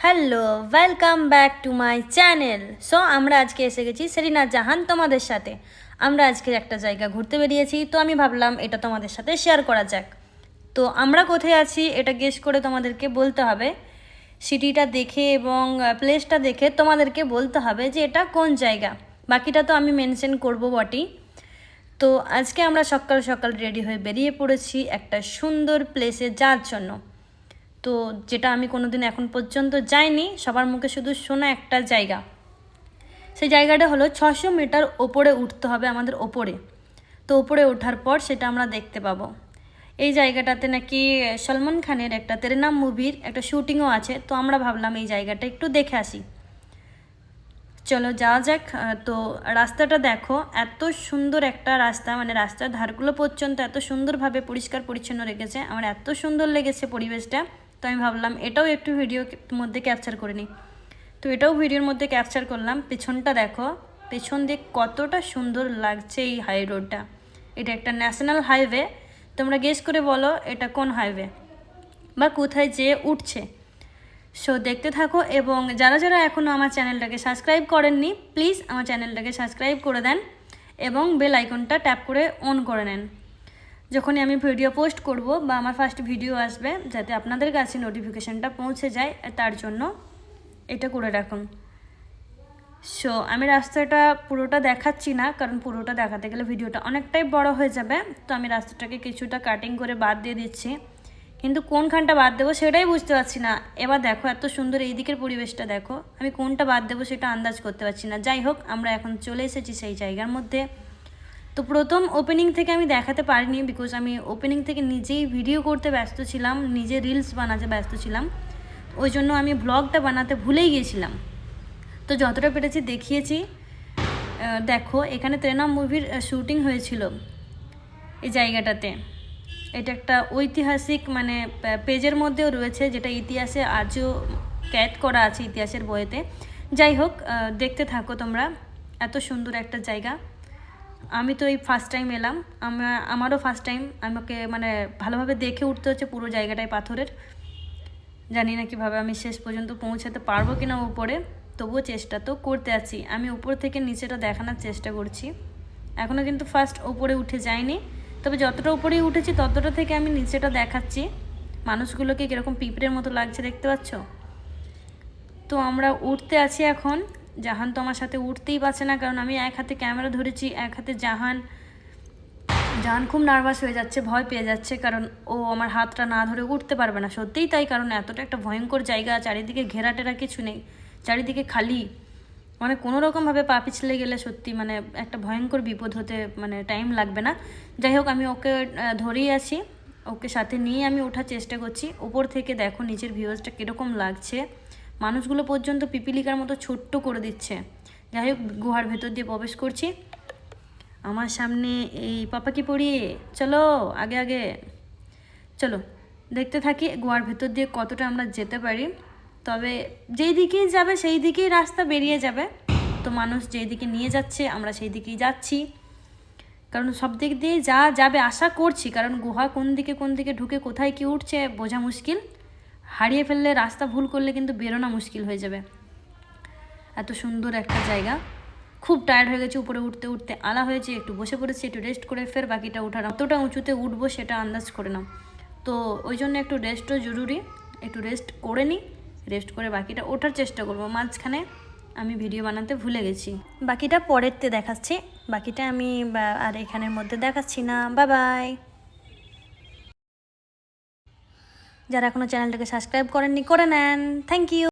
Hello, welcome back to my channel. So আমরা আজকে এসে গেছি সেরিনা জাহান তোমাদের সাথে। আমরা আজকে একটা জায়গা ঘুরতে বেরিয়েছি, তো আমি ভাবলাম এটা তোমাদের সাথে শেয়ার করা যাক। তো আমরা কোথায় আছি এটা গেস করে তোমাদেরকে বলতে হবে। সিটিটা দেখে এবং প্লেসটা দেখে তোমাদেরকে বলতে হবে যে এটা কোন জায়গা। বাকিটা তো আমি মেনশন করবো বটেই। তো আজকে আমরা সকাল সকাল রেডি হয়ে বেরিয়ে পড়েছি একটা সুন্দর প্লেসে যাওয়ার জন্য। তো যেটা আমি কোনোদিন এখন পর্যন্ত যাইনি, সবার মুখে শুধু শোনা একটা জায়গা। সেই জায়গাটা হলো 600 মিটার ওপরে উঠতে হবে আমাদের ওপরে। তো ওপরে ওঠার পর সেটা আমরা দেখতে পাবো। এই জায়গাটাতে নাকি সলমান খানের একটা তেরে নাম মুভির একটা শ্যুটিংও আছে। তো আমরা ভাবলাম এই জায়গাটা একটু দেখে আসি। চলো যাওয়া যাক। তো রাস্তাটা দেখো, এত সুন্দর একটা রাস্তা, মানে রাস্তার ধারগুলো পর্যন্ত এত সুন্দরভাবে পরিষ্কার পরিচ্ছন্ন রেখেছে। আমার এত সুন্দর লেগেছে পরিবেশটা। তো আমি ভাবলাম এটাও একটু ভিডিওর মধ্যে ক্যাপচার করে নিই। তো এটাও ভিডিওর মধ্যে ক্যাপচার করলাম। পেছনটা দেখো, পেছন দিয়ে কতটা সুন্দর লাগছে এই হাই রোডটা। এটা একটা ন্যাশনাল হাইওয়ে। তোমরা গেস করে বলো এটা কোন হাইওয়ে বা কোথায় যেয়ে উঠছে। সো দেখতে থাকো, এবং যারা যারা এখনও আমার চ্যানেলটাকে সাবস্ক্রাইব করেননি প্লিজ আমার চ্যানেলটাকে সাবস্ক্রাইব করে দেন এবং বেল আইকনটা ট্যাপ করে অন করে নেন। যখনই আমি ভিডিও পোস্ট করব বা আমার ফার্স্ট ভিডিও আসবে, যাতে আপনাদের কাছে নোটিফিকেশানটা পৌঁছে যায়, তার জন্য এটা করে রাখুন। সো আমি রাস্তাটা পুরোটা দেখাচ্ছি না, কারণ পুরোটা দেখাতে গেলে ভিডিওটা অনেকটাই বড় হয়ে যাবে। তো আমি রাস্তাটাকে কিছুটা কাটিং করে বাদ দিয়ে দিচ্ছি, কিন্তু কোনখানটা বাদ দেবো সেটাই বুঝতে পারছি না। এবার দেখো এত সুন্দর এই দিকের পরিবেশটা দেখো, আমি কোনটা বাদ দেবো সেটা আন্দাজ করতে পারছি না। যাই হোক, আমরা এখন চলে এসেছি সেই জায়গার মধ্যে। তো প্রথম ওপেনিং থেকে আমি দেখাতে পারিনি, বিকজ আমি ওপেনিং থেকে নিজেই ভিডিও করতে ব্যস্ত ছিলাম, নিজে রিলস বানাতে ব্যস্ত ছিলাম। ওই জন্য আমি ব্লগটা বানাতে ভুলেই গিয়েছিলাম। তো যতটা পেরেছি দেখিয়েছি। দেখো এখানে তেরে নাম মুভির শ্যুটিং হয়েছিল এই জায়গাটাতে। এটা একটা ঐতিহাসিক, মানে পেজের মধ্যেও রয়েছে, যেটা ইতিহাসে আজও ক্যাদ করা আছে ইতিহাসের বইতে। যাই হোক, দেখতে থাকো তোমরা। এত সুন্দর একটা জায়গা। আমি তো এই ফার্স্ট টাইম এলাম, আমারও ফার্স্ট টাইম। আমাকে মানে ভালোভাবে দেখে উঠতে হচ্ছে পুরো জায়গাটায় পাথরের। জানি না কীভাবে আমি শেষ পর্যন্ত পৌঁছাতে পারবো কিনা উপরে, তবুও চেষ্টা তো করতে আছি। আমি উপর থেকে নিচেটা দেখানোর চেষ্টা করছি। এখনও কিন্তু ফার্স্ট ওপরে উঠে যাইনি, তবে যতটা উপরেই উঠেছি ততটা থেকে আমি নিচেটা দেখাচ্ছি। মানুষগুলোকে কীরকম পিঁপড়ের মতো লাগছে দেখতে পাচ্ছ। তো আমরা উঠতে আছি এখন। জাহান তো আমার সাথে উঠতেই পারছে না, কারণ আমি এক হাতে ক্যামেরা ধরেছি, এক হাতে জাহান খুব নার্ভাস হয়ে যাচ্ছে, ভয় পেয়ে যাচ্ছে, কারণ ও আমার হাতটা না ধরে উঠতে পারবে না। সত্যিই তাই, কারণ এতটা একটা ভয়ঙ্কর জায়গা, চারিদিকে ঘেরা টেরা কিছু নেই, চারিদিকে খালি। মানে কোনো রকমভাবে পা পিছলে গেলে সত্যি মানে একটা ভয়ঙ্কর বিপদ হতে মানে টাইম লাগবে না। যাই হোক, আমি ওকে ধরেই আছি, ওকে সাথে নিয়ে আমি ওঠার চেষ্টা করছি। উপর থেকে দেখো নিচের ভিউজটা কীরকম লাগছে। মানুষগুলো পর্যন্ত পিপিলিকার মতো ছোট্ট করে দিচ্ছে। যাই হোক, গুহার ভেতর দিয়ে প্রবেশ করছি। আমার সামনে এই পাপাকে পড়িয়ে চলো আগে আগে, চলো দেখতে থাকি গুহার ভেতর দিয়ে কতটা আমরা যেতে পারি। তবে যেই দিকেই যাবে সেই দিকেই রাস্তা বেরিয়ে যাবে। তো মানুষ যেই দিকে নিয়ে যাচ্ছে আমরা সেই দিকেই যাচ্ছি, কারণ সব দিক দিয়ে যা যাবে আশা করছি, কারণ গুহা কোন দিকে ঢুকে কোথায় কি উঠছে বোঝা মুশকিল। হারিয়ে ফেললে, রাস্তা ভুল করলে কিন্তু বেরোনো মুশকিল হয়ে যাবে। এত সুন্দর একটা জায়গা। খুব টায়ার্ড হয়ে গেছে, উপরে উঠতে উঠতে আলা হয়েছে, একটু বসে পড়েছি, একটু রেস্ট করে ফের বাকিটা ওঠার। কতটা উঁচুতে উঠবো সেটা আন্দাজ করে নাও। তো ওই জন্য একটু রেস্টও জরুরি, একটু রেস্ট করে নিই, রেস্ট করে বাকিটা ওঠার চেষ্টা করবো। মাঝখানে আমি ভিডিও বানাতে ভুলে গেছি, বাকিটা পরেরতে দেখাচ্ছি। বাকিটা আমি আর এখানের মধ্যে দেখাচ্ছি না। Bye bye. যারা এখনও চ্যানেলটাকে সাবস্ক্রাইব করেননি করে নেন। Thank you.